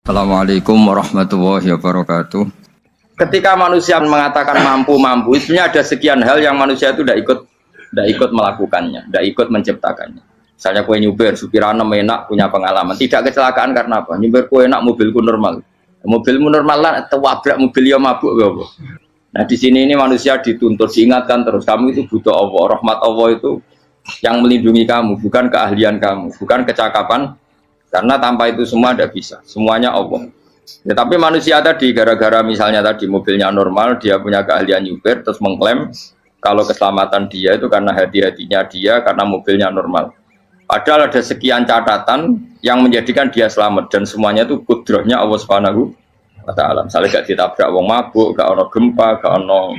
Assalamualaikum warahmatullahi wabarakatuh. Ketika manusia mengatakan mampu, sebenarnya ada sekian hal yang manusia itu tidak ikut melakukannya, tidak ikut menciptakannya. Misalnya kue nyuber, supirana enak, punya pengalaman. Tidak kecelakaan karena apa? Nyuber kue enak, mobilku normal. Mobilmu normal lah, wabrak mobil yang mabuk. Nah di sini ini manusia dituntut, diingatkan terus. Kamu itu butuh Allah, rahmat Allah itu yang melindungi kamu, bukan keahlian kamu, bukan kecakapan. Karena tanpa itu semua tidak bisa, semuanya Allah. Ya, tapi manusia tadi gara-gara misalnya tadi mobilnya normal, dia punya keahlian nyuber, terus mengklaim kalau keselamatan dia itu karena hati-hatinya dia, karena mobilnya normal. Padahal ada sekian catatan yang menjadikan dia selamat dan semuanya itu kudrahnya Allah Subhanahu wa Ta'ala. Misalnya gak ditabrak wong mabuk, gak ono gempa, gak ono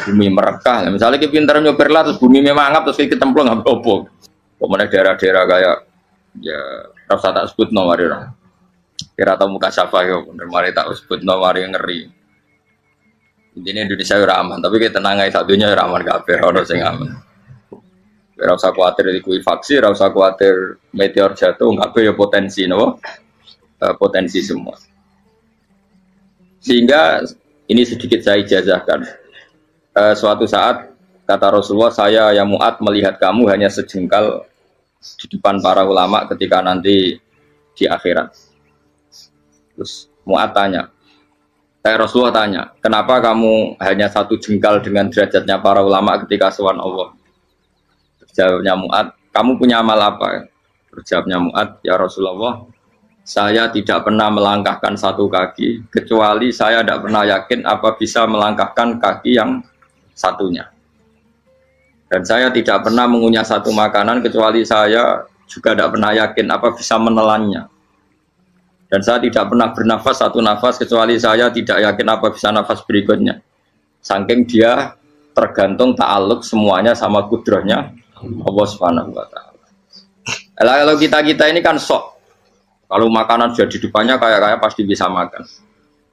bumi merekah. Misalnya kita pintar nyuber lah, terus bumi memangap, terus kita templung nggak apa-apa. Kemudian daerah-daerah kayak ya rasa tak sebut nomor orang. Kira tahu muka siapa ya, bener mari tak sebut nomor yang ngeri. Intinya Indonesia ora aman, tapi kita tenangai satunya ora aman kabeh, ora sing aman. Ora usah kuwatir likuifaksi, ora usah kuwatir meteor jatuh, kabeh ya potensi napa? Potensi semua. Sehingga ini sedikit saya ijazahkan. Suatu saat kata Rasulullah, saya yang Mu'ad melihat kamu hanya sejengkal di depan para ulama ketika nanti di akhirat. Terus Mu'ad tanya, Rasulullah tanya, kenapa kamu hanya satu jengkal dengan derajatnya para ulama ketika sowan Allah? Jawabnya Mu'ad, kamu punya amal apa? Jawabnya Mu'ad, ya Rasulullah, saya tidak pernah melangkahkan satu kaki kecuali saya tidak pernah yakin apa bisa melangkahkan kaki yang satunya. Dan saya tidak pernah mengunyah satu makanan kecuali saya juga tidak pernah yakin apa bisa menelannya. Dan saya tidak pernah bernafas satu nafas kecuali saya tidak yakin apa bisa nafas berikutnya. Saking dia tergantung ta'aluk semuanya sama kudrahnya Allah Subhanahu wa Ta'ala. Kalau kita ini kan sok. Kalau makanan sudah di depannya kayak pasti bisa makan.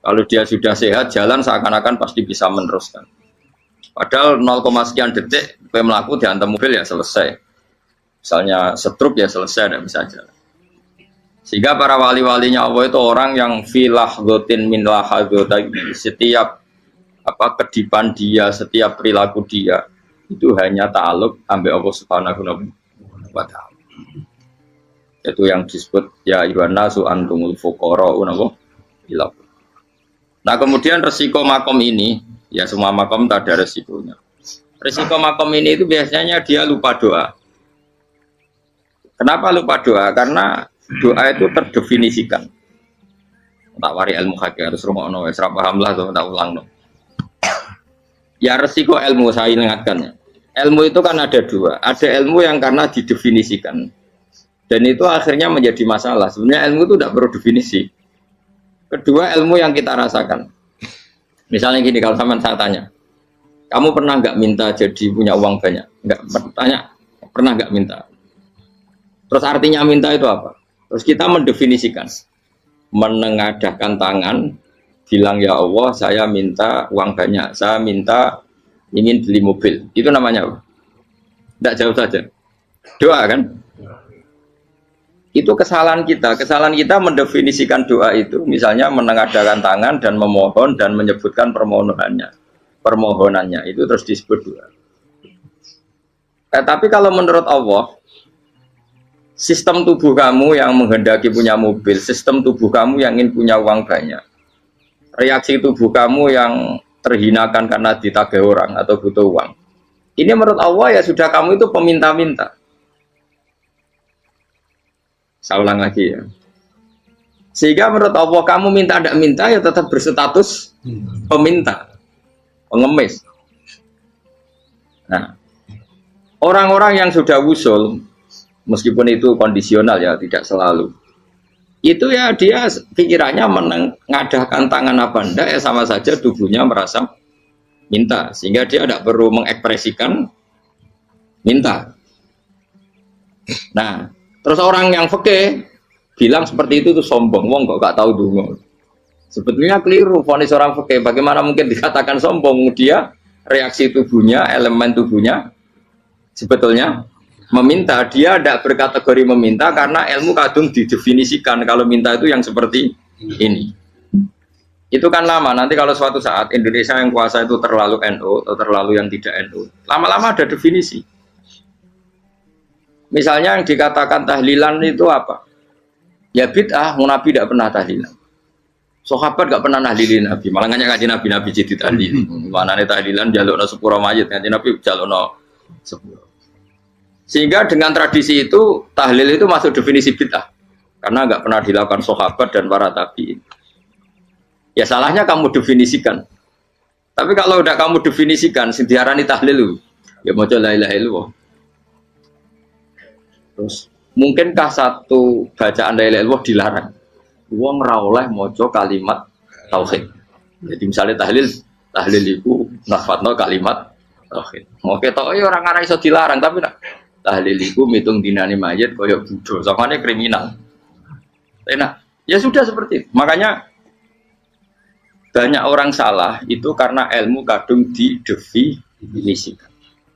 Kalau dia sudah sehat jalan seakan-akan pasti bisa meneruskan. Padahal 0, sekian detik melaku dihantam mobil ya selesai. Misalnya stroke ya selesai, tidak bisa jalan. Sehingga para wali-walinya Allah itu orang yang filah gotin min lahadotagi, setiap kedipan dia, setiap perilaku dia itu hanya ta'aluk ambil Allah Subhanahu wa Ta'ala. Itu yang disebut ya ayyuhan nasu antumul fuqara'u ila. Nah kemudian resiko makom ini, ya semua makom tak ada resikonya. Resiko makom ini itu biasanya dia lupa doa. Kenapa lupa doa? Karena doa itu terdefinisikan. Tak wari ilmu hakik harus rumono wis ra paham lah tak ulangno. Ya resiko ilmu saya ingatkan. Ilmu itu kan ada dua. Ada ilmu yang karena didefinisikan. Dan itu akhirnya menjadi masalah. Sebenarnya ilmu itu tidak perlu definisi. Kedua ilmu yang kita rasakan. Misalnya gini, kalau saya tanya, kamu pernah nggak minta jadi punya uang banyak? Nggak bertanya, pernah nggak minta? Terus artinya minta itu apa? Terus kita mendefinisikan, menengadahkan tangan, bilang ya Allah, saya minta uang banyak, saya minta ingin beli mobil. Itu namanya apa? Tidak jauh saja. Doa kan? Itu kesalahan kita. Kesalahan kita mendefinisikan doa itu, misalnya menengadahkan tangan dan memohon dan menyebutkan permohonannya itu terus disebut doa. Tapi kalau menurut Allah, sistem tubuh kamu yang menghendaki punya mobil, sistem tubuh kamu yang ingin punya uang banyak, reaksi tubuh kamu yang terhinakan karena ditagih orang atau butuh uang, ini menurut Allah ya sudah kamu itu peminta-minta. Saya ulang lagi ya. Sehingga menurut Allah kamu minta tidak minta ya tetap berstatus peminta, pengemis. Nah, orang-orang yang sudah wusul, meskipun itu kondisional ya tidak selalu, itu ya dia pikirannya mengadahkan tangan apa enggak ya sama saja tubuhnya merasa minta, sehingga dia tidak perlu mengekspresikan minta. Nah, terus orang yang fikih bilang seperti itu tuh sombong, wong kok gak tahu dungo. Sebetulnya keliru vonis orang fikih. Bagaimana mungkin dikatakan sombong? Dia reaksi tubuhnya, elemen tubuhnya sebetulnya meminta. Dia tidak berkategori meminta karena ilmu kadung didefinisikan kalau minta itu yang seperti ini. Itu kan lama. Nanti kalau suatu saat Indonesia yang kuasa itu terlalu NU atau terlalu yang tidak NU, lama-lama ada definisi. Misalnya yang dikatakan tahlilan itu apa? Ya bid'ah, Nabi tidak pernah tahlilan. Sahabat gak pernah nahlilin Nabi, malah ngajak kaji Nabi jadi tahlil. Mana nih tahlilan jalukno sepuro mayit, ngaji Nabi jalukno sepuro. Sehingga dengan tradisi itu tahlil itu masuk definisi bid'ah, karena nggak pernah dilakukan sahabat dan para tabi'in. Ya salahnya kamu definisikan. Tapi kalau udah kamu definisikan, diarani tahlil, ya mau la ilaha illallah. Terus mungkinkah satu bacaan la ilaha illallah dilarang? Wong ora oleh maca kalimat tauhid. Jadi misalnya tahlil itu nafadno kalimat tauhid. Oke tok ya orang ora iso dilarang, tapi nak tahlil itu mitung dinane mayit kaya bodho, sakmane kriminal. Enak. Ya sudah seperti itu. Makanya banyak orang salah itu karena ilmu kadung didefinisikan.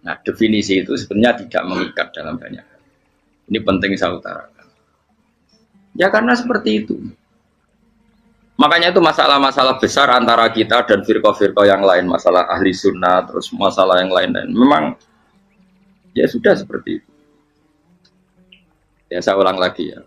Nah, definisi itu sebenarnya tidak mengikat dalam banyak hal. Ini penting saya utarakan. Ya karena seperti itu. Makanya itu masalah-masalah besar antara kita dan firqah-firqah yang lain, masalah ahli sunnah, terus masalah yang lain-lain. Memang ya sudah seperti itu. Ya saya ulang lagi ya.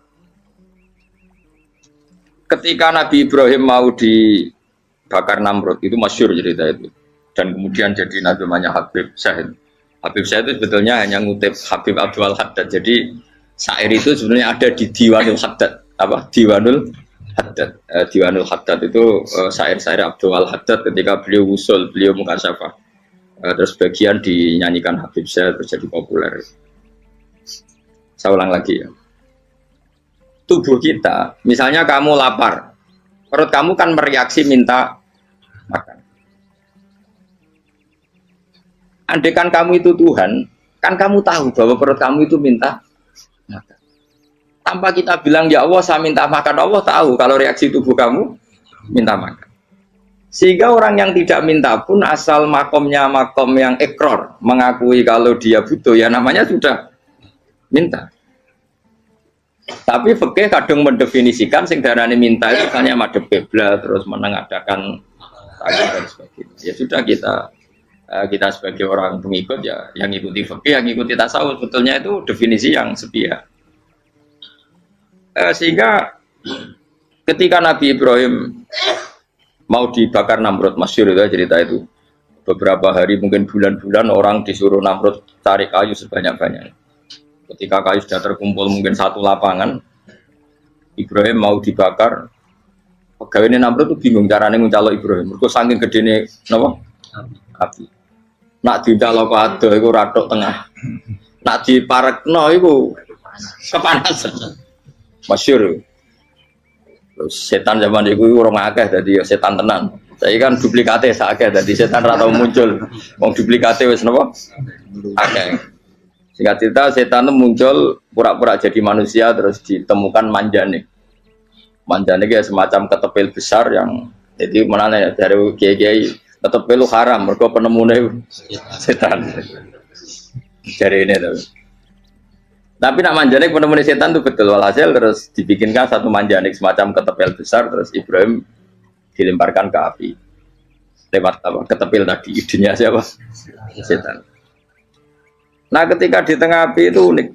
Ketika Nabi Ibrahim mau dibakar Namrud, itu masyhur cerita itu. Dan kemudian jadi namanya Habib Syahid. Habib Syahid itu sebetulnya hanya ngutip Habib Abdul Haddad. Jadi syair itu sebenarnya ada di Diwanul Haddad. Apa? Diwanul Haddad. Diwanul Haddad itu syair-syair Abdul Haddad ketika beliau usul, beliau mukasyafah. Terus bagian dinyanyikan Habib Syahid terus jadi populer. Saya ulang lagi ya. Tubuh kita, misalnya kamu lapar, perut kamu kan mereaksi minta makan. Andaikan kamu itu Tuhan, kan kamu tahu bahwa perut kamu itu minta makan. Tanpa kita bilang, ya Allah saya minta makan, Allah tahu kalau reaksi tubuh kamu minta makan. Sehingga orang yang tidak minta pun asal makomnya makom yang ikror, mengakui kalau dia butuh, ya namanya sudah minta. Tapi fikih kadang mendefinisikan sing darane minta itu hanya madhep kiblat terus menengadakan tangan dan sebagainya. Ya sudah kita sebagai orang pengikut ya yang ikuti fikih, yang ikuti tasawuf, sebetulnya itu definisi yang sepihak. Sehingga ketika Nabi Ibrahim mau dibakar Namrud, masyhur itu cerita itu. Beberapa hari mungkin bulan-bulan orang disuruh Namrud tarik kayu sebanyak-banyaknya. Ketika kayu sudah terkumpul mungkin satu lapangan, Ibrahim mau dibakar. Pegawai Namrud itu bingung caranya mencalok Ibrahim. Mereka saking gedene napa? Api. Nak dicalok ado iku ratok tengah. Nak diparekno iku kepanasan. Masyhur. Terus setan zaman itu orang akeh dadi setan tenan. Saya kan duplikate sakeh dadi setan ra tau muncul. Wong duplikate wis napa? Akeh. Singkat cerita setan itu muncul pura-pura jadi manusia terus ditemukan manjane. Manjane kayak semacam ketepil besar yang jadi mana ya dari kiai-kiai ketepil haram mergo penemune setan. Dari ini tuh. Tapi nak manjane penemune setan itu betul walhasil terus dibikinkan satu manjane semacam ketepil besar terus Ibrahim dilemparkan ke api. Lewat apa? Ketepil tadi idenya siapa? Setan. Nah ketika di tengah api itu unik.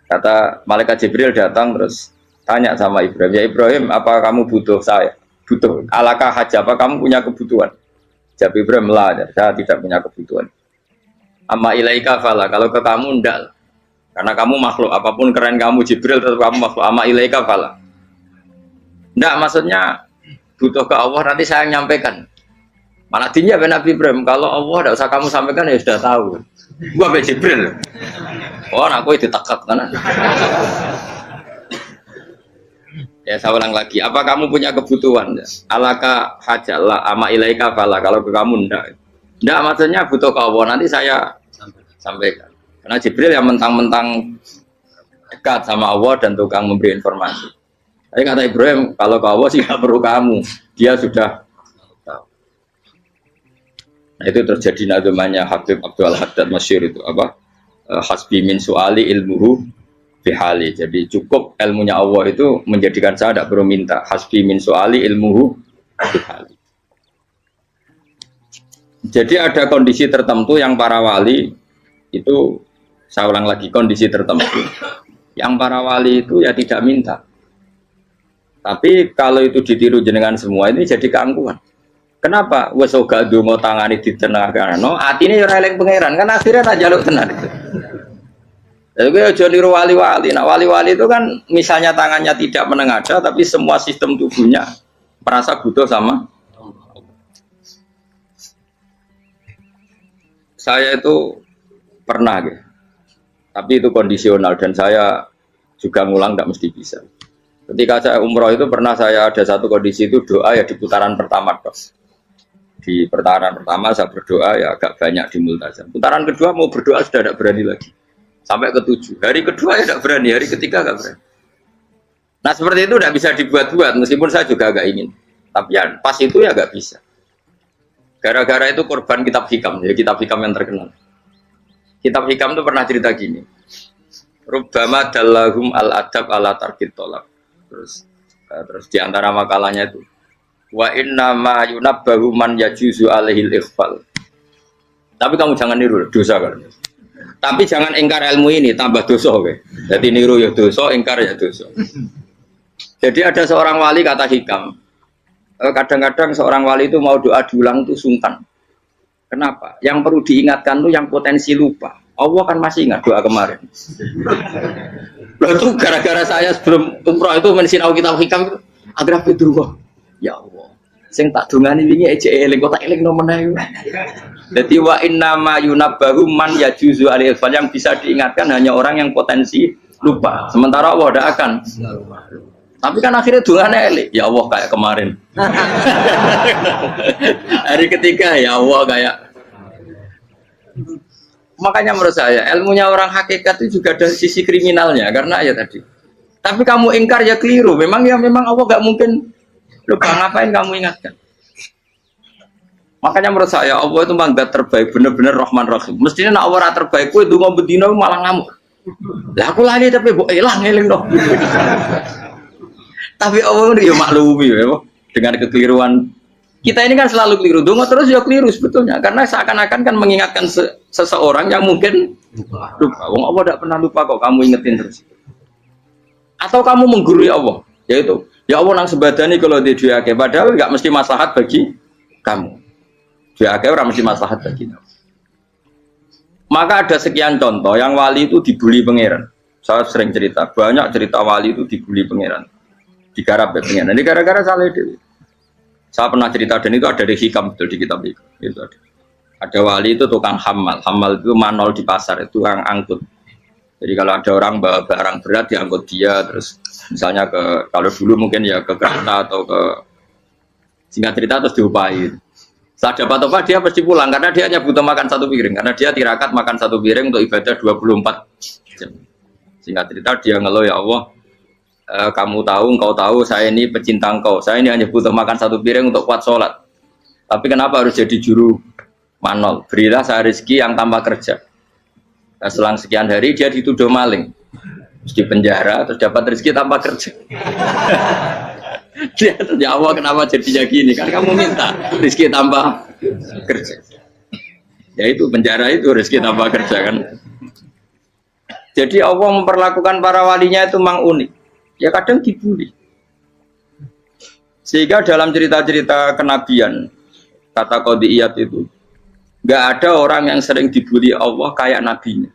Kata malaikat Jibril datang terus tanya sama Ibrahim, ya Ibrahim apa kamu butuh saya? Butuh, alakah haja, apa kamu punya kebutuhan? Jawab Ibrahim, lah, saya tidak punya kebutuhan. Amma ilaika fala, kalau ke kamu enggak. Karena kamu makhluk, apapun keren kamu Jibril tetap kamu makhluk. Amma ilaika fala. Enggak, maksudnya butuh ke Allah nanti saya nyampaikan. Malah dinya Nabi Ibrahim, kalau Allah tidak usah kamu sampaikan ya sudah tahu. Gua be Jibril. Oh, aku itu takut kan? Ya saya ulang lagi. Apa kamu punya kebutuhan? Alaka hajalah ama ilaika fala. Kalau ke kamu enggak. Enggak maksudnya butuh ke Allah nanti saya sampaikan. Karena Jibril yang mentang-mentang dekat sama Allah dan tukang memberi informasi. Tapi kata Ibrahim, kalau ke Allah sih nggak perlu kamu. Dia sudah. Nah, itu terjadi namanya Habib Abdul Haddad masyhur itu apa? Hasbi min suali ilmuhu bihali. Jadi cukup ilmunya Allah itu menjadikan saya tidak perlu minta. Hasbi min soali ilmuhu bihali. Jadi ada kondisi tertentu yang para wali itu, saya ulang lagi, kondisi tertentu yang para wali itu ya tidak minta. Tapi kalau itu ditiru jenengan semua ini jadi keangkuhan. Kenapa? Wes ora ndonga tangane ditenangano, atine ya ora eling pangeran, kan akhirnya tak jaluk tenan itu. Jadi aja niru wali-wali. Nah, wali-wali itu kan misalnya tangannya tidak menengadah tapi semua sistem tubuhnya merasa butuh sama. Saya itu pernah gitu. Tapi itu kondisional dan saya juga ngulang tidak mesti bisa. Ketika saya umroh itu pernah saya ada satu kondisi itu doa ya di putaran pertama dok. Di putaran pertama saya berdoa ya agak banyak di multazam. Putaran kedua mau berdoa sudah tidak berani lagi. Sampai ke-7. Hari kedua ya tidak berani, hari ketiga tidak berani. Nah seperti itu tidak bisa dibuat-buat meskipun saya juga agak ingin. Tapi ya pas itu ya nggak bisa. Gara-gara itu korban kitab hikam, ya kitab hikam yang terkenal. Kitab hikam itu pernah cerita gini. Rubbama dallahum al-adab ala tarkit tolak. Terus di antara makalahnya itu wa inna ma yunabbahu man yajuzu alaihil ikhfal. Tapi kamu jangan niru dosa kan. Tapi jangan ingkar ilmu ini tambah dosa oke. Jadi niru ya dosa, ingkar ya dosa. Jadi ada seorang wali kata hikam. Kadang-kadang seorang wali itu mau doa diulang itu sungkan. Kenapa? Yang perlu diingatkan tuh yang potensi lupa. Allah kan masih ingat doa kemarin. Loh itu gara-gara saya sebelum umroh itu mensinau kitab hikam itu agar bedruwa. Ya Allah. Sing tak dongani wingi ejek eling kok tak eling nomen. Jadi wa inna ma yunabbahu man yajuzu alil fal, yang bisa diingatkan hanya orang yang potensi lupa. Sementara Allah tidak akan. Tapi kan akhirnya dongane eling. Ya Allah kayak kemarin. Hari ketiga ya Allah kayak. Makanya menurut saya ilmunya orang hakikat itu juga ada sisi kriminalnya karena ya tadi. Tapi kamu ingkar ya keliru. Memang Allah gak mungkin lupa, ngapain kamu ingatkan. Makanya menurut saya Allah itu manggat terbaik, bener-bener Rahman Rahim. Mestinya nak Allah terbaik, itu ngomong bedino malah ngamuk. Lah aku lali tapi mbok elang ngeling dong. Tapi Allah itu ya maklumi ya, dengan kekeliruan. Kita ini kan selalu keliru, dongo terus ya keliru sebetulnya, karena seakan-akan kan mengingatkan seseorang yang mungkin lupa. Wong Allah tidak pernah lupa kok, kamu ingetin terus. Atau kamu menggurui Allah, yaitu ya Allah nang sebadani kalau di duake, padahal nggak mesti maslahat bagi kamu. Duake orang mesti maslahat bagi kamu. Maka ada sekian contoh yang wali itu dibully pangeran. Saya sering cerita, banyak cerita wali itu dibully pangeran, digarap ya pangeran. Ini gara-gara salah dewi. Saya pernah cerita dan itu ada di hikam betul di kitab itu ada. Ada wali itu tukang hamal itu manol di pasar, itu tukang angkut. Jadi kalau ada orang bawa barang berat diangkut dia, terus misalnya ke kalau dulu mungkin ya ke kereta atau ke singkat cerita terus diupahi. Saat dapat apa dia pasti pulang karena dia hanya butuh makan satu piring, karena dia tirakat makan satu piring untuk ibadah 24 jam. Singkat cerita dia ngeluh ya Allah. Kamu tahu, engkau tahu saya ini pecinta engkau, saya ini hanya butuh makan satu piring untuk kuat sholat, tapi kenapa harus jadi juru manol? Berilah saya rezeki yang tanpa kerja. Nah, selang sekian hari dia dituduh maling, terus di penjara, terus dapat rezeki tanpa kerja. Dia ya Allah kenapa jadinya gini, kan kamu minta rezeki tanpa kerja, ya itu penjara itu rezeki tanpa kerja kan. Jadi Allah memperlakukan para walinya itu memang unik. Ya kadang dibully. Sehingga dalam cerita-cerita kenabian, kata Qadiyat itu, nggak ada orang yang sering dibully Allah kayak nabinya.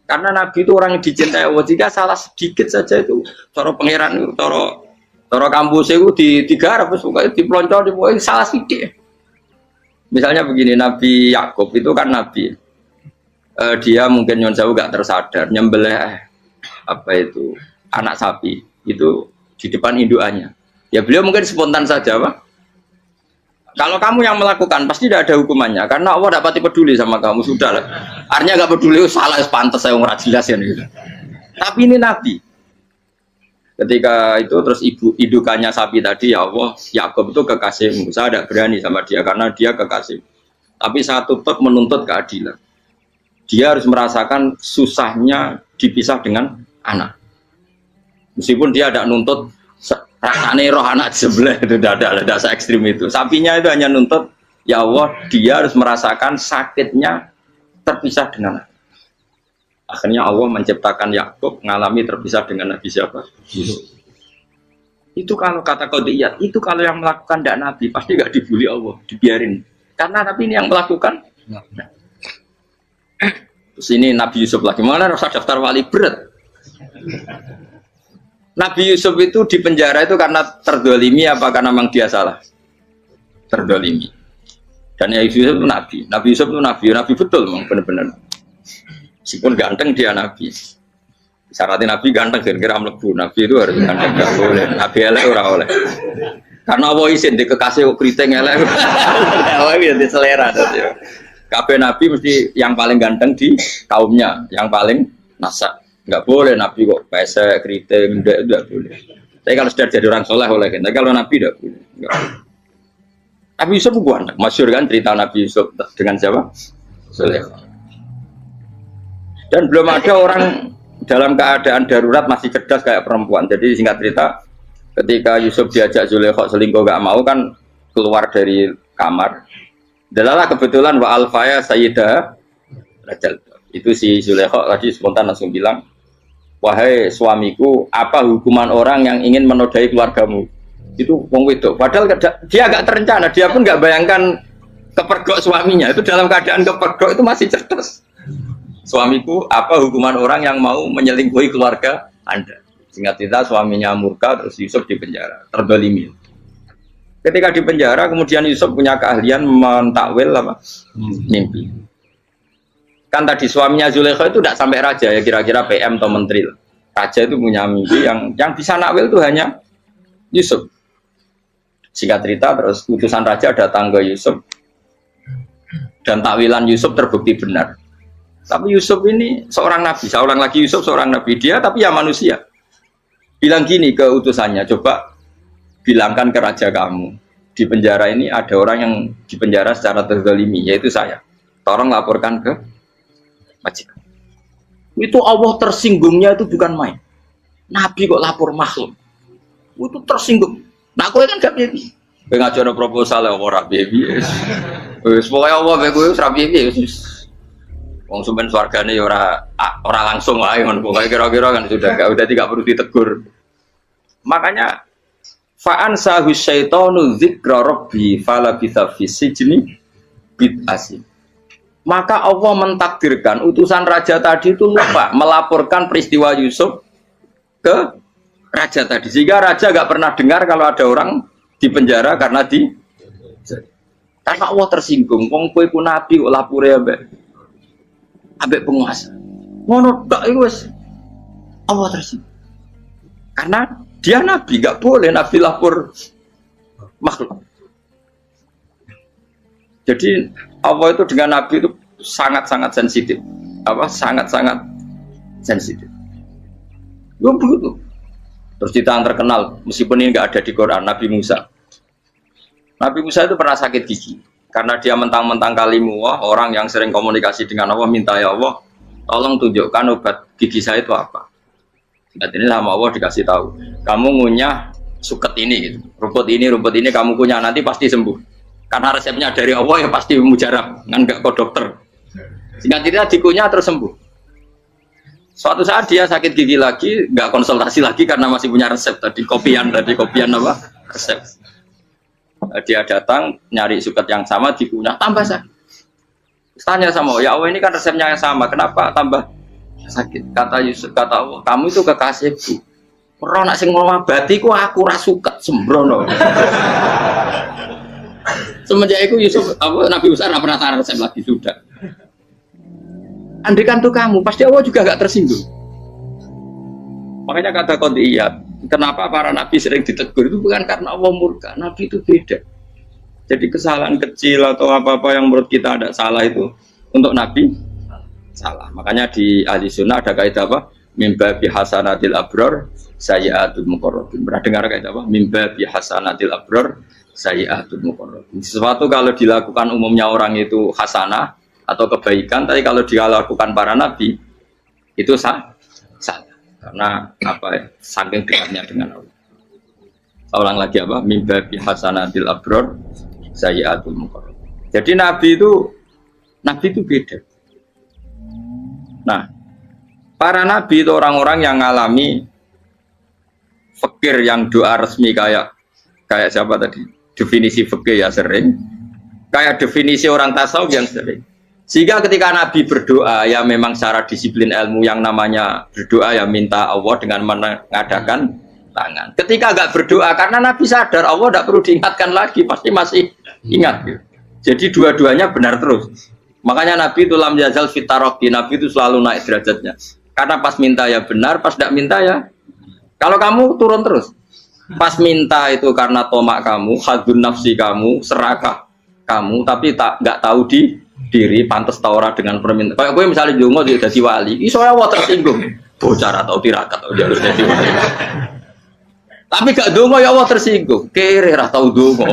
Karena nabi itu orang yang dicintai Allah. Jika salah sedikit saja itu, cara pangeran, cara kampus itu digarap, dipelonco, salah sedikit. Misalnya begini, Nabi Yakub itu kan nabi. Dia mungkin nyon jauh nggak tersadar, nyembelih anak sapi itu di depan indukannya. Ya beliau mungkin spontan saja, Pak. Kalau kamu yang melakukan pasti tidak ada hukumannya karena Allah tidak pati peduli sama kamu, sudah lah. Artinya nggak peduli, salah pantas saya nggak jelas ya gitu. Tapi ini Nabi. Ketika itu terus indukannya sapi tadi, ya Allah, Yakub itu kekasihmu. Saya tidak berani sama dia karena dia kekasih. Tapi saya tetap menuntut keadilan. Dia harus merasakan susahnya dipisah dengan anak. Meskipun dia tidak nuntut rasanya roh anak sebelah itu tidak se ekstrim itu. Sapinya itu hanya nuntut ya Allah dia harus merasakan sakitnya terpisah dengan anak. Akhirnya Allah menciptakan Yakub mengalami terpisah dengan Nabi siapa? Itu kalau kata qadiyat, itu kalau yang melakukan tidak Nabi pasti nggak dibully Allah, dibiarin. Karena Nabi ini yang melakukan. Nah. Terus ini Nabi Yusuf lagi, mana rasa daftar wali berat. Nabi Yusuf itu di penjara itu karena terdolimi apa karena memang dia salah? Terdolimi. Dan ya Yusuf itu Nabi. Nabi Yusuf itu Nabi betul memang benar-benar. Meskipun ganteng dia Nabi. Syaratnya Nabi ganteng kira-kira mlebu. Nabi itu harus ganteng, nggak boleh. Nabi elek ora oleh. Karena Allah izin di kekasih keriting elek. Allah itu di selera. Kabeh Nabi mesti yang paling ganteng di kaumnya, yang paling nasak. Nggak boleh Nabi kok pesek, keriting, enggak boleh. Tapi kalau sudah jadi orang soleh boleh. Tapi kalau Nabi enggak boleh. Nabi Yusuf ganteng. Masyhur kan cerita Nabi Yusuf dengan siapa? Zulaikha. Dan belum ada orang dalam keadaan darurat masih cerdas kayak perempuan. Jadi singkat cerita, ketika Yusuf diajak Zulaikha selingkuh gak mau kan keluar dari kamar. Dalalah kebetulan wa alfaya sayyidah Rajal. Itu si Zulaikha tadi spontan langsung bilang, wahai suamiku, apa hukuman orang yang ingin menodai keluargamu? Itu wong wedok. Padahal dia agak terencana, dia pun nggak bayangkan kepergok suaminya. Itu dalam keadaan kepergok itu masih cerdas. Suamiku, apa hukuman orang yang mau menyelingkuhi keluarga Anda? Singkat cerita suaminya murka, terus Yusuf di penjara, terdolimi. Ketika di penjara, kemudian Yusuf punya keahlian mentakwil apa? Mimpi. Kan tadi suaminya Zulaikha itu tidak sampai raja ya, kira-kira PM atau menteri. Raja itu punya mimpi yang bisa nakwil itu hanya Yusuf. Singkat cerita, terus utusan raja datang ke Yusuf dan takwilan Yusuf terbukti benar. Tapi Yusuf ini seorang nabi, seorang lagi Yusuf seorang nabi dia, tapi ya manusia. Bilang gini ke utusannya, coba bilangkan ke raja kamu di penjara ini ada orang yang di penjara secara terzalimi, yaitu saya. Tolong laporkan ke majikan. Itu Allah tersinggungnya itu bukan main. Nabi kok lapor makhluk. Itu tersinggung. Nah, aku kan gak baby. Kowe ngajono proposal ya ora baby. Wis pokoke Allah kowe wis ra baby wis. Wong sumben swargane ya ora langsung wae ngono pokoke kira-kira kan sudah tidak perlu ditegur. Makanya fa'an sahu syaitanu dzikra rabbi fala bitha fi sijni bid'asin. Maka Allah mentakdirkan utusan raja tadi itu lupa melaporkan peristiwa Yusuf ke raja tadi. Sehingga raja gak pernah dengar kalau ada orang di penjara karena Allah tersinggung. Wong kowe ku nabi kok lapure ambek penguasa. Ngono tok iku wis Allah tersinggung. Karena dia nabi, gak boleh nabi lapor makhluk. Jadi Allah itu dengan nabi itu sangat-sangat sensitif. Sangat-sangat sensitif. Begitu. Terus cerita yang terkenal, meskipun ini nggak ada di Quran, Nabi Musa. Nabi Musa itu pernah sakit gigi karena dia mentang-mentang kalimullah, orang yang sering komunikasi dengan Allah, minta ya Allah, tolong tunjukkan obat gigi saya itu apa. Dan ini sama Allah dikasih tahu, kamu ngunyah suket ini, gitu. rumput ini kamu kunyah nanti pasti sembuh. Karena resepnya dari Allah ya pasti mujarab, kan nggak ke dokter. Sehingga tidak dikunyah terus sembuh. Suatu saat dia sakit gigi lagi, nggak konsultasi lagi karena masih punya resep tadi kopian apa resep. Dia datang nyari suket yang sama dikunyah tambah sakit. Tanya sama ya Allah ini kan resepnya yang sama, kenapa tambah sakit? Kata Yusuf, kata Allah, kamu itu kekasihku. Ora nak sing ngobati ku aku ra suket sembrono. Semenjak itu Yusuf Nabi Musa pernah taruh resep lagi sudah. Andai kan tuh kamu, pasti Allah juga gak tersinggung. Makanya kata qadiyat, kenapa para nabi sering ditegur itu bukan karena Allah murka, nabi itu beda. Jadi kesalahan kecil atau apa-apa yang menurut kita ada salah itu untuk nabi salah. Makanya di ahli sunnah ada kaidah apa? Mimba bi hasanatil abror sayyi'atul muqarrabin. Pernah dengar kaidah apa? Mimba bi hasanatil abror sayyi'atul muqarrabin. Sesuatu kalau dilakukan umumnya orang itu hasanah atau kebaikan, tapi kalau dia lakukan para nabi itu salah. Karena apa ya? Saking dekatnya dengan Allah. Saya ulang lagi apa? Mimba bi hasanatil abror sayyiatul muqarrab. Jadi Nabi itu beda. Nah, para nabi itu orang-orang yang ngalami fikir yang doa resmi kayak siapa tadi? Definisi fikir ya sering. Kayak definisi orang tasawuf yang sering. Sehingga ketika Nabi berdoa ya memang secara disiplin ilmu yang namanya berdoa ya minta Allah dengan mengadakan tangan. Ketika enggak berdoa karena Nabi sadar Allah tidak perlu diingatkan lagi, pasti masih ingat. Gitu. Jadi dua-duanya benar terus. Makanya Nabi itu lam yazal fitaroki, Nabi itu selalu naik derajatnya. Karena pas minta ya benar, pas tidak minta ya. Kalau kamu turun terus. Pas minta itu karena tomak kamu, hadun nafsi kamu, serakah kamu, tapi nggak tahu diri, pantas taura dengan permintaan. Kayak gue misalnya jongo dia jadi wali, isonya Allah tersinggung, bocor atau tirakat atau dia harus jadi wali. Tapi gak dongo ya Allah tersinggung, kere atau dongo.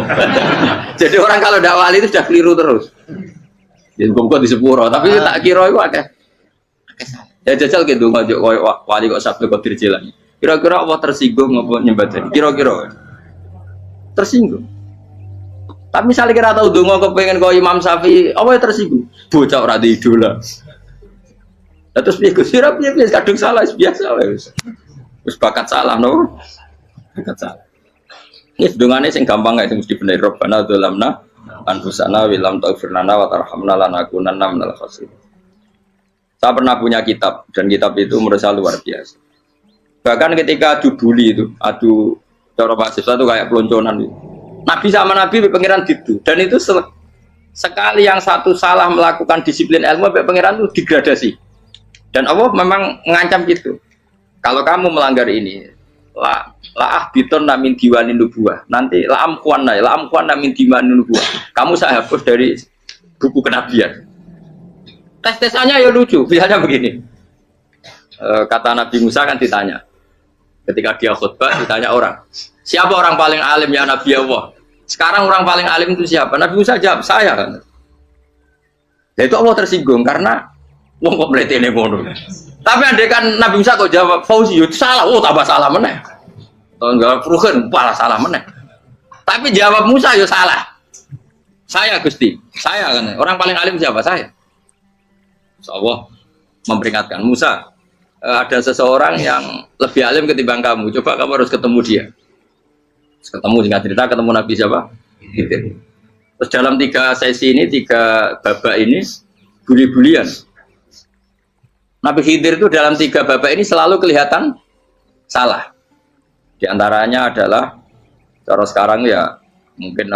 Jadi orang kalau tidak wali itu sudah keliru terus. Jadi gue di sepuro, tapi tak kira itu akeh. Ya jajal gitu ngajak wali kok sabtu kok dirjelang. Kira-kira Allah tersinggung apa nyembah jadi? Kira-kira tersinggung. Tapi misalnya kira tahu dongo kepengen kau Imam Syafi'i, apa yang tersinggung? Bocah ora di idola. Terus piye Gus? Piye kadung salah biasa wis. Wis bakat salah no. Bakat salah. Ini dongane sing gampang kae mesti bener Rabbana dzalamna anfusana wa lam taghfir lana wa tarhamna lanakunanna minal khasirin. Saya pernah punya kitab dan kitab itu merasa luar biasa. Bahkan ketika adu bully itu, adu cara mahasiswa itu kayak pelonconan itu. Nabi sama Nabi pengiran gitu. Dan itu sekali yang satu salah melakukan disiplin ilmu, pengiran itu degradasi. Dan Allah memang mengancam gitu. Kalau kamu melanggar ini, la biton namin diwanin nubuah. Nanti la amkuan namin diwanin nubuah. Kamu saya hapus dari buku kenabian. Tes-tesannya ya lucu. Misalnya begini. Kata Nabi Musa kan ditanya. Ketika dia khutbah ditanya orang, siapa orang paling alim ya Nabi Allah? Sekarang orang paling alim itu siapa? Nabi Musa jawab, saya kan. Ya itu Allah tersinggung karena wong kok mletene ngono. Tapi andai kan Nabi Musa kok jawab Fauzi, salah, tambah salah meneh. Atau enggak Ruhen, malah salah meneh. Tapi jawab Musa ya salah. Saya Gusti, saya kan. Orang paling alim siapa? Saya. Allah memperingatkan Musa. Ada seseorang yang lebih alim ketimbang kamu. Coba kamu harus ketemu dia. Terus ketemu singkat cerita ketemu Nabi siapa? Khidir. Terus dalam 3 sesi ini, 3 babak ini buli-bulian. Nabi Khidir itu dalam 3 babak ini selalu kelihatan salah. Di antaranya adalah cara sekarang ya mungkin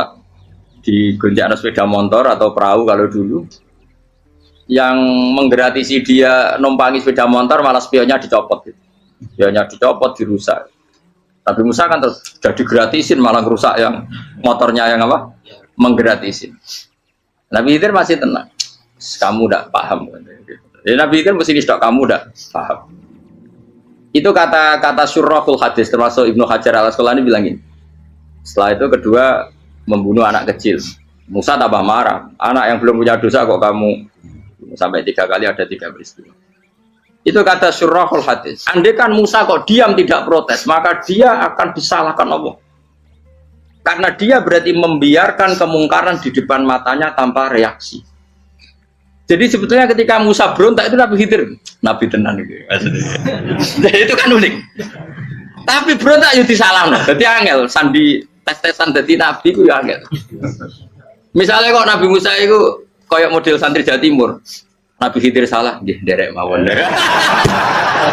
di gonjak sepeda motor atau perahu kalau dulu. Yang menggratisi dia numpangi sepeda motor malah spionnya dicopot gitu. Spionnya dicopot, dirusak. Tapi Musa kan terus jadi gratisin malah rusak yang motornya yang apa? Menggratisin. Nabi Khidir masih tenang. Kamu udah paham. Jadi Nabi Khidir mesti stok kamu udah paham. Itu kata syurrahul hadis termasuk Ibnu Hajar al-Asqalani bilang gini. Setelah itu kedua membunuh anak kecil. Musa tambah marah. Anak yang belum punya dosa kok kamu sampai 3 kali ada 3 peristiwa. Itu kata syurrahul hadis. Andai kan Musa kok diam tidak protes, maka dia akan disalahkan Allah. Karena dia berarti membiarkan kemungkaran di depan matanya tanpa reaksi. Jadi sebetulnya ketika Musa berontak itu Nabi Khidir, Nabi tenan gitu. Jadi itu kan unik. Tapi berontak itu disalahno. Jadi angel sandi tes-tesan dadi nabi ku ya angel. Misalnya kok Nabi Musa itu kayak model santri Jawa Timur. Nabi Khidir salah, nggih nderek mawon.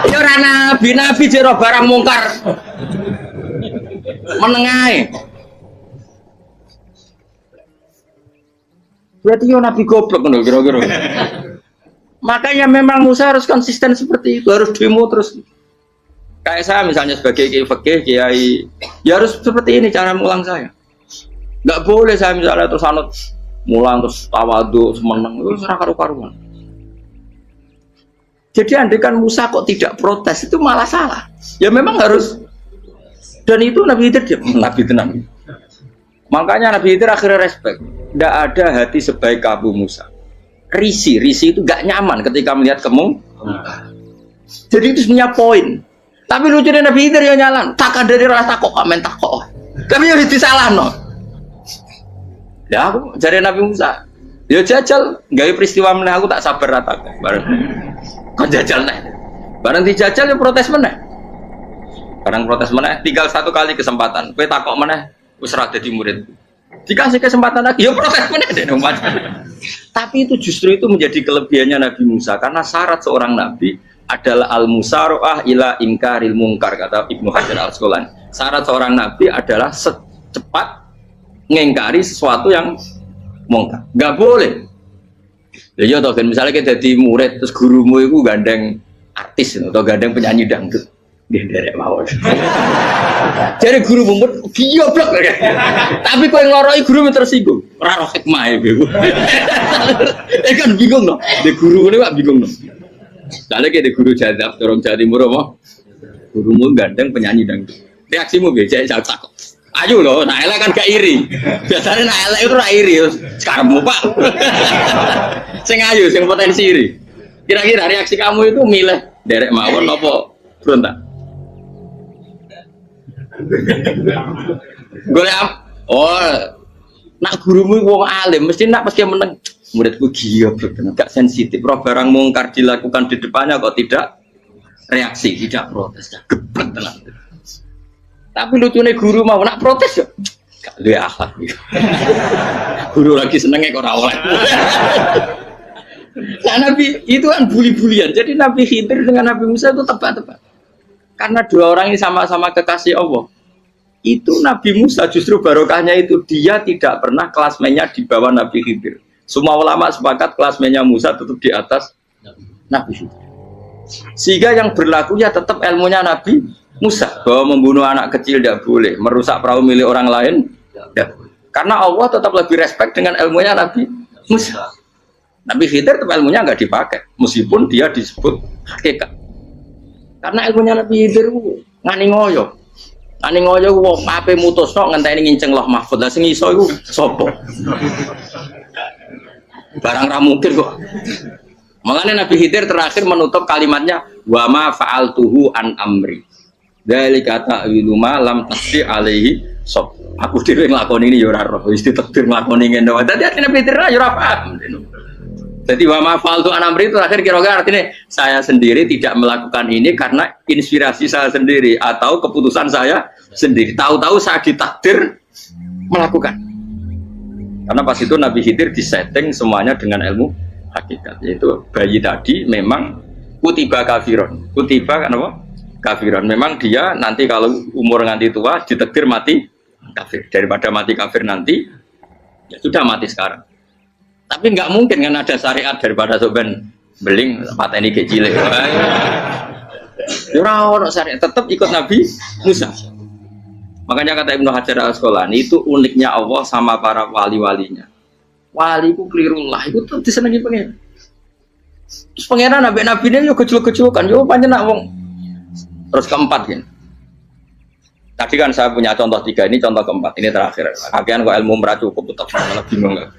Ya ora nabi jero barang mungkar. Menengae. Berarti yo nabi goblok ngono kira-kira. Makanya memang Musa harus konsisten seperti itu, harus demo terus. Kayak saya misalnya sebagai kiai fikih, kiai ya harus seperti ini cara mulang saya. Enggak boleh saya misalnya terus anut mulang terus tawadhu semeneng itu ora karu-karuan. Jadi andekan Musa kok tidak protes itu malah salah. Ya memang harus. Dan itu Nabi Khidir Nabi tenang. Makanya Nabi Khidir akhirnya respect. Tidak ada hati sebaik Abu Musa. Risi itu gak nyaman ketika melihat kamu. Jadi itu sebenarnya poin. Tapi lucunya Nabi Khidir yang nyalan, tak dari rasa takok komen takok. Tapi yang disalahno. Ya aku jare Nabi Musa. Ya jajal, gawe peristiwa meneh aku tak sabar rata bareng. Kon jajal neh. Bareng dijajal ya protes meneh. Bareng protes meneh, tinggal satu kali kesempatan. Kowe takok meneh wis ora dadi murid. Dikasih kesempatan lagi, ya protes meneh deh. Tapi itu justru itu menjadi kelebihannya Nabi Musa karena syarat seorang nabi adalah al-musara'ah ila inkaril mungkar kata Ibnu Hajar Al-Asqalani. Syarat seorang nabi adalah secepat ngengkari sesuatu yang mungkar. Enggak boleh. Ya iya toh kan misalnya kita jadi murid terus gurumu itu gandeng artis atau gandeng penyanyi dangdut. Nggih nderek mawon. Jadi guru mumet goblok. Tapi kowe ngloroi guru tersinggung. Ora roh hikmah iku. Kan bingung no. De guru ngene kok bingung no. Soalnya kayak guru jadab, dorong Jawa Timur apa? Gurumu gandeng penyanyi dangdut. Reaksimu biasa saya takut. Ayo loh, nah elek kan gak iri. Biasanya nah elek itu gak iri. Sekarang pak. Sing ayu, sing potensi iri. Kira-kira reaksi kamu itu milih derek mawon apa berontak? Golek nak gurumu wong alim mesti nak pasti meneng. Muridku gila bener, gak sensitif. Roh barang mungkar dilakukan di depannya kok tidak reaksi, tidak protes, geblek tenan. Tapi lucunya guru mau nak protes ya, gak luwe akhlak. Guru lagi senengnya kok ora oleh. Nah Nabi itu kan bully-bulian. Jadi Nabi Khidir dengan Nabi Musa itu tepat-tepat. Karena dua orang ini sama-sama kekasih Allah. Itu Nabi Musa justru barokahnya itu dia tidak pernah kelasmennya di bawah Nabi Khidir. Semua ulama sepakat kelasmennya Musa tetap di atas Nabi Khidir. Sehingga yang berlaku ya tetap ilmunya Nabi Musa bahwa membunuh anak kecil tidak boleh, merusak perahu milik orang lain tidak boleh. Karena Allah tetap lebih respect dengan ilmunya Nabi Musa. Nabi Khidir tetap ilmunya nggak dipakai, meskipun dia disebut hakikat. Karena ilmunya Nabi Khidir ngani ngoyo. Ngani ngoyo wong ape mutusno ngenteni nginceng Loh Mahfud. Lah sing iso iku sapa? Barang ra mungkin kok. Makanya Nabi Khidir terakhir menutup kalimatnya wa ma fa'altuhu an amri. Dzalika ta'wilu ma lam tasdi alaihi sob. Aku dhewe nglakoni ini ya ora roh, wis ditakdir nglakoni ngene wae. Dadi Nabi Khidir ya ora paham. Jadi wa ma fa'altu an amri itu terakhir kira-kira artinya saya sendiri tidak melakukan ini karena inspirasi saya sendiri atau keputusan saya sendiri. Tahu-tahu saya ditakdir melakukan. Karena pas itu Nabi Khidir disetting semuanya dengan ilmu hakikat. Yaitu bayi tadi memang kutiba kafiron. Kutiba kan apa? Kafiron. Memang dia nanti kalau umur nganti tua ditakdir mati kafir. Daripada mati kafir nanti ya sudah mati sekarang. Tapi nggak mungkin kan ada syariat daripada soben beling pateni kecil. Ora ono syariat, tetap ikut Nabi Musa. Makanya kata Ibnu Hajar Al-Asqalani itu uniknya Allah sama para wali-walinya. Wali ku klirullah itu tuh disenengi pengen. Terus pangeran nabi-nabi ini yo kecil-kecil kan yo pancen nak wong. Terus keempat kan. Tadi kan saya punya contoh 3, ini contoh keempat, ini terakhir. Kagian kok ilmu merah cukup tetap malah bingung enggak.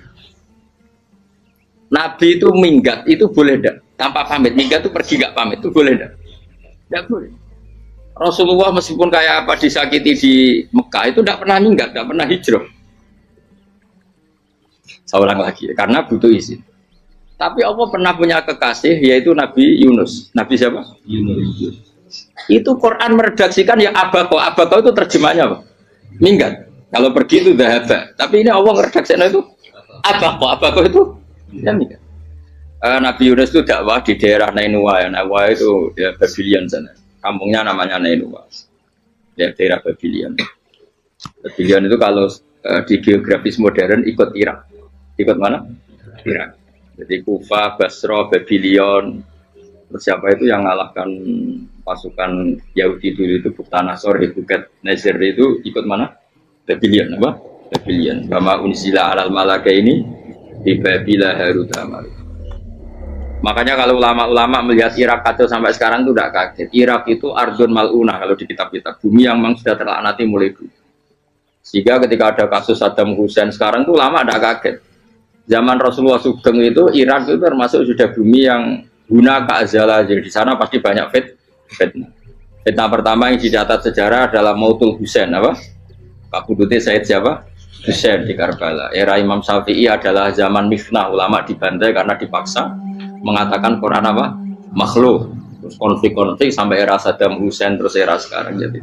Nabi itu minggat itu boleh enggak? Tanpa pamit, minggat itu pergi enggak pamit itu boleh enggak? Enggak boleh. Rasulullah meskipun kayak apa disakiti di Mekah itu enggak pernah minggat, enggak pernah hijrah. Saya ulang lagi, karena butuh izin. Tapi Allah pernah punya kekasih yaitu Nabi Yunus. Nabi siapa? Yunus. Itu Quran meredaksikan ya abako. Abako itu terjemahnya apa? Minggat. Kalau pergi itu dahaba. Tapi ini Allah meredaksikan itu abako. Abako itu ya minggat. Nabi Yunus itu dakwah di daerah Nainua. Ya. Nainua itu ya Babylon sana. Kampungnya namanya Nainua. Ya daerah Babylon. Babylon itu kalau di geografis modern ikut Irak. Ikut mana? Irak. Jadi Kufa, Basra, Babylon. Terus siapa itu yang mengalahkan pasukan Yahudi dulu itu Buktanasor, Hebuket, Nasir itu ikut mana? Babylon, apa? Babylon. Bama unsila alal malaka ini di Babila Harutama. Makanya kalau ulama-ulama melihat Irak kacau sampai sekarang itu tidak kaget. Irak itu Ardun Mal'unah kalau di kitab-kitab. Bumi yang memang sudah terlaknati mulai dulu. Sehingga ketika ada kasus Saddam Hussein sekarang itu ulama tidak kaget. Zaman Rasulullah Sugeng itu Irak itu termasuk sudah bumi yang guna keazalah, jadi di sana pasti banyak fitnah. Fitnah pertama yang dicatat sejarah adalah Mautul Husain apa? Kabudutnya Said siapa? Husain di Karbala. Era Imam Syafi'i adalah zaman mifnah, ulama dibantai karena dipaksa mengatakan Quran apa? Makhluk. Terus konflik-konflik sampai era Saddam Hussein terus era sekarang jadi.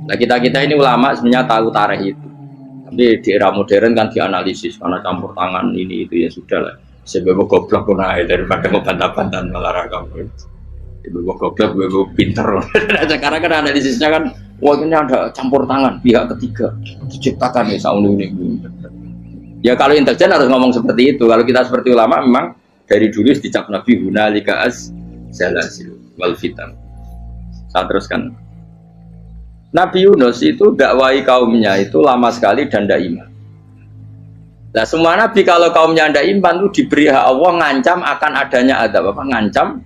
Nah kita ini ulama sebenarnya tahu tarikh itu. Tapi di era modern kan dianalisis karena campur tangan ini itu ya sudah lah. Sebab goblok pun daripada ngebantah-bantahan olahraga. Ibu goblok, ibu pinter. Sekarang kan analisisnya kan, wah ini ada campur tangan pihak ketiga diciptakan ya sauni ini. Ya kalau intelijen harus ngomong seperti itu. Kalau kita seperti ulama memang dari dulu dicap Nabi hunalika az-zalazil wal fitan. Saya teruskan. Nabi Yunus itu dakwai kaumnya itu lama sekali dan tidak iman. Nah semua nabi kalau kaumnya tidak iman itu diberi hak Allah ngancam akan adanya adab apa? Ngancam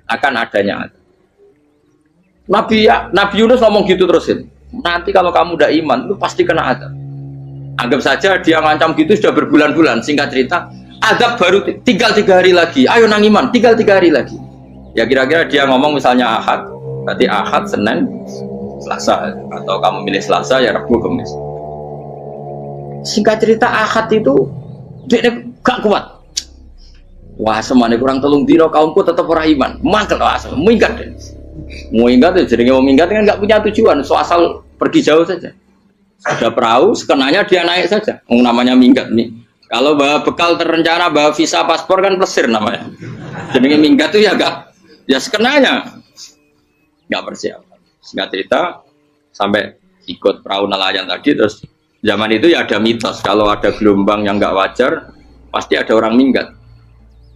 akan adanya adab. Nabi Yunus ngomong gitu terusin. Nanti kalau kamu tidak iman itu pasti kena adab. Anggap saja dia ngancam gitu sudah berbulan-bulan. Singkat cerita, adab baru tinggal 3 hari lagi. Ayo nang iman, tinggal 3 hari lagi. Ya kira-kira dia ngomong misalnya Ahad, berarti Ahad, Senin, Selasa, atau kamu milih Selasa ya Rabu, Kamis. Singkat cerita Ahad itu dia gak kuat. Wah semuanya kurang telung dino kaumku tetap orang iman. Mangkel asal minggat deh. Mau minggat ya jadi mau minggat kan nggak punya tujuan. So asal pergi jauh saja. Ada perahu, sekenanya dia naik saja. Namanya minggat nih. Kalau bawa bekal terencana, bawa visa paspor kan plesir namanya. Jadi minggat tuh ya gak, ya sekenanya nggak persiapan. Singkat cerita sampai ikut perahu nelayan tadi terus zaman itu ya ada mitos kalau ada gelombang yang nggak wajar pasti ada orang minggat.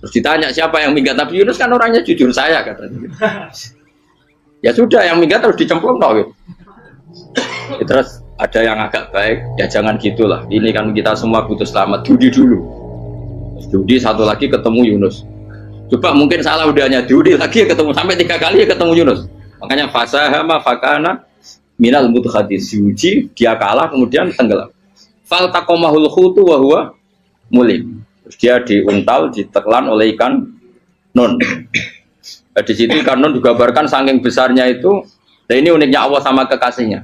Terus ditanya siapa yang minggat Nabi Yunus kan orangnya jujur saya katanya. Ya sudah yang minggat harus dicemplung no, gitu. Ya, terus ada yang agak baik ya jangan gitulah. Ini kan kita semua butuh selamat. Judi dulu. Judi satu lagi ketemu Yunus. Coba mungkin salah udahnya Judi lagi ketemu sampai 3 kali ya ketemu Yunus. Makanya fasahama fakana minal mudhadis diuji dia kalah kemudian tenggelam. Fal taqamahul khutu wa huwa mulim. Terus dia diuntal, ditelan oleh ikan nun. Nah, di situ ikan nun digambarkan saking besarnya itu. Dan ini uniknya Allah sama kekasihnya.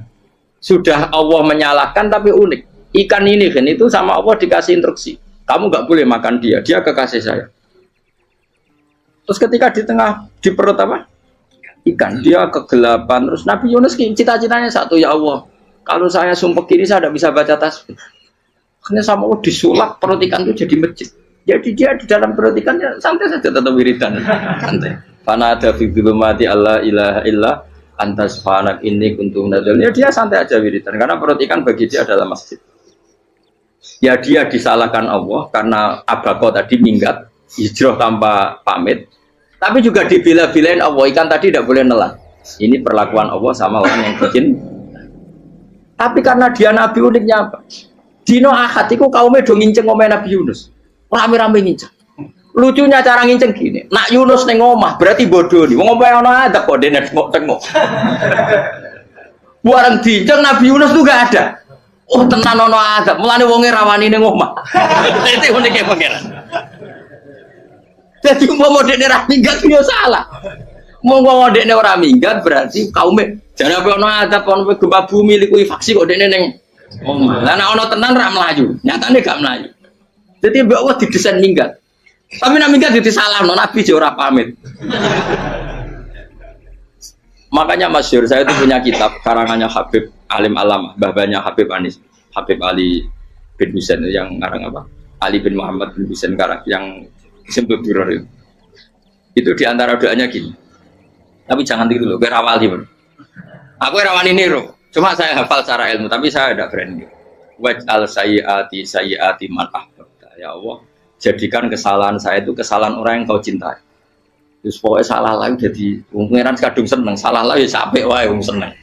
Sudah Allah menyalahkan tapi unik. Ikan ini kan itu sama Allah dikasih instruksi. Kamu nggak boleh makan dia. Dia kekasih saya. Terus ketika di tengah di perut apa? Ikan. Dia kegelapan. Terus Nabi Yunus cita-citanya satu ya Allah. Kalau saya sumpah kiri saya tidak bisa baca tasbih. Akhirnya sama Allah disulap perut ikan itu jadi masjid. Jadi dia di dalam perut ikannya santai saja tetap wiridan. Santai. Fana ada fi dzulumati alla ilaha illa anta subhanak inni kuntu minadz dzalimin. Ya dia santai aja wiridan karena perut ikan bagi dia adalah masjid. Ya dia disalahkan Allah karena abako tadi minggat hijrah tanpa pamit. Tapi juga dibela-belain Allah ikan tadi tidak boleh nelan. Ini perlakuan Allah sama orang yang bikin. Tapi karena dia nabi uniknya apa? Dino Ahad itu kaumnya do nginceng omah Nabi Yunus. Rame-rame nginceng. Lucunya cara nginceng gini. Nak Yunus neng omah berarti bodoh nih. Wong omah ono adab kok dene tengok. Bareng dinceng Nabi Yunus tuh gak ada. Oh tenan ono adab. Mulane wonge rawani neng omah. Itu uniknya pangeran. Jadi umpama dekne ra minggat yo salah. Umpama dekne ora minggat berarti kaumnya jane apa ono adab ono gempa bumi liku faksi kok dekne neng omah. Lah nek ono tenan ra mlayu. Nyatane gak mlayu. Jadi Mbak Allah didesain minggat. Tapi nak minggat disalahno Nabi yo ora pamit. Makanya masyhur saya itu punya kitab karangannya Habib Alim Alamah, mbah-mbahnya Habib Anis, Habib Ali bin Husain yang ngarang apa? Ali bin Muhammad bin Husain karang yang disebut Duror itu. Itu diantara doanya gini. Tapi jangan gitu loh, biar awal sih. Aku rawani niru. Cuma saya hafal secara ilmu, tapi saya ada branding. Waj'al sayyiati man ahbabta. Ya Allah, jadikan kesalahan saya itu kesalahan orang yang kau cintai. Terus pokoknya salah lagi jadi pengiran kadung seneng, salah lagi sampai wae wong seneng.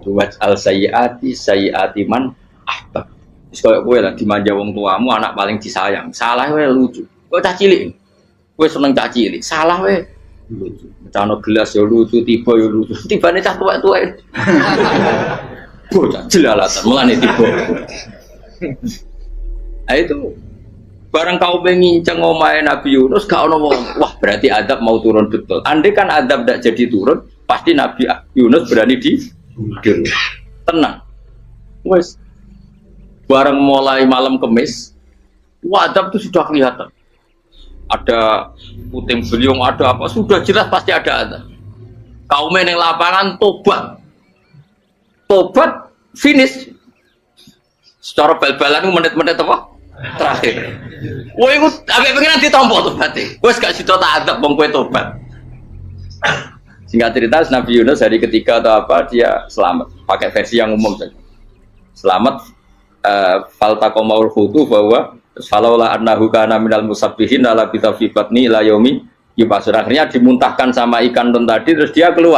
Waj'al sayyiati man ahbab. Terus koyo kowe lah dimanja wong tuamu, anak paling disayang. Salah wae lucu. Kowe cah cilik. Kowe seneng cah cilik. Salah wae lucu. Cano gelas ya lucu, tiba ya lucu. Tibane cah tuwek-tuwek. Bocah jelalatan mulane tiba. Nah itu barang kau menginceng omahe Nabi Yunus gak ono wong. Wah, berarti adab mau turun betul. Andai kan adab tidak jadi turun, pasti Nabi Yunus berani di tenang. Wes bareng mulai malam Kemis, wadab itu sudah kelihatan. Ada puting beliung, ada apa, sudah jelas pasti ada. Kaumnya yang lapangan tobat finish. Secara bal-balan menit-menit apa? Terakhir. Wah itu agak pengen ditompo tobatnya. Wes gak sido tak adab bang kue tobat. Singkat cerita Nabi Yunus hari ketiga atau apa dia selamat. Pakai versi yang umum saja. Selamat. Faltaqamaul hutu bahwa falaulah annahu kana minal musabbihin ala bithafi batni ila yaumi yub'atsun. Akhirnya dimuntahkan sama ikan tadi terus dia keluar.